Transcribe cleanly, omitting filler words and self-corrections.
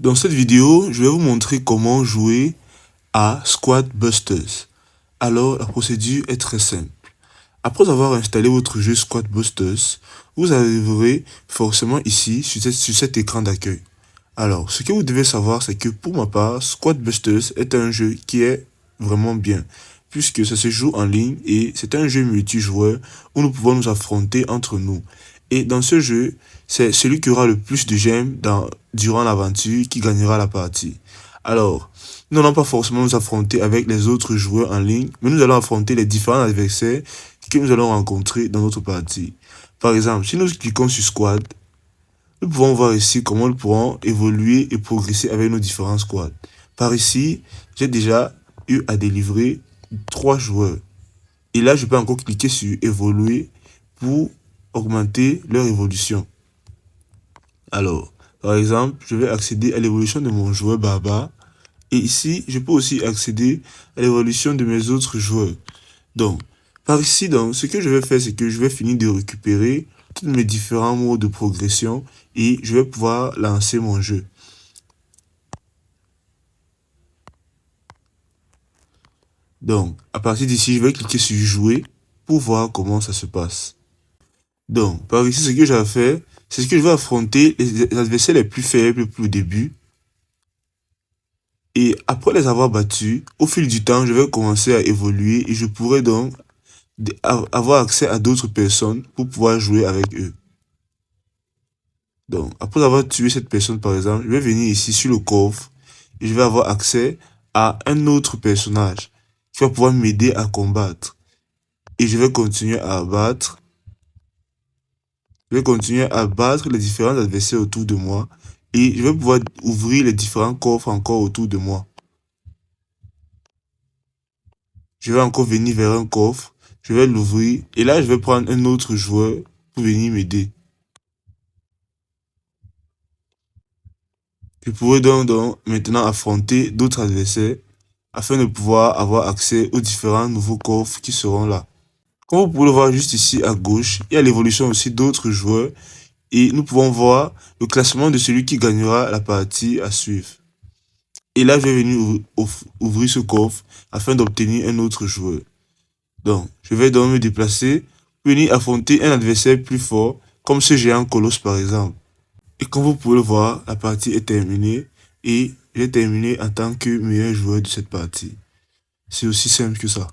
Dans cette vidéo, je vais vous montrer comment jouer à Squad Busters. Alors, la procédure est très simple. Après avoir installé votre jeu Squad Busters, vous arriverez forcément ici sur cet écran d'accueil. Alors, ce que vous devez savoir, c'est que pour ma part, Squad Busters est un jeu qui est vraiment bien, puisque ça se joue en ligne et c'est un jeu multijoueur où nous pouvons nous affronter entre nous. Et dans ce jeu, c'est celui qui aura le plus de gemmes durant l'aventure qui gagnera la partie. Alors, nous n'allons pas forcément nous affronter avec les autres joueurs en ligne, mais nous allons affronter les différents adversaires que nous allons rencontrer dans notre partie. Par exemple, si nous cliquons sur Squad, nous pouvons voir ici comment nous pourrons évoluer et progresser avec nos différents squads. Par ici, j'ai déjà eu à délivrer 3 joueurs. Et là, je peux encore cliquer sur évoluer pour augmenter leur évolution. Alors, par exemple, je vais accéder à l'évolution de mon joueur barbare. Et ici, je peux aussi accéder à l'évolution de mes autres joueurs. Donc, par ici, ce que je vais faire, c'est que je vais finir de récupérer tous mes différents modes de progression et je vais pouvoir lancer mon jeu. Donc, à partir d'ici, je vais cliquer sur jouer pour voir comment ça se passe. Donc, par ici, ce que j'ai à faire, c'est que je vais affronter les adversaires les plus faibles pour le début. Et après les avoir battus, au fil du temps, je vais commencer à évoluer et je pourrai donc avoir accès à d'autres personnes pour pouvoir jouer avec eux. Donc, après avoir tué cette personne, par exemple, je vais venir ici sur le coffre et je vais avoir accès à un autre personnage qui va pouvoir m'aider à combattre. Et je vais continuer à abattre. Je vais continuer à battre les différents adversaires autour de moi et je vais pouvoir ouvrir les différents coffres encore autour de moi. Je vais encore venir vers un coffre, je vais l'ouvrir et là je vais prendre un autre joueur pour venir m'aider. Je pourrai donc maintenant affronter d'autres adversaires afin de pouvoir avoir accès aux différents nouveaux coffres qui seront là. Comme vous pouvez le voir juste ici à gauche, il y a l'évolution aussi d'autres joueurs et nous pouvons voir le classement de celui qui gagnera la partie à suivre. Et là, je vais venir ouvrir ce coffre afin d'obtenir un autre joueur. Donc, je vais donc me déplacer pour venir affronter un adversaire plus fort, comme ce géant colosse par exemple. Et comme vous pouvez le voir, la partie est terminée et j'ai terminé en tant que meilleur joueur de cette partie. C'est aussi simple que ça.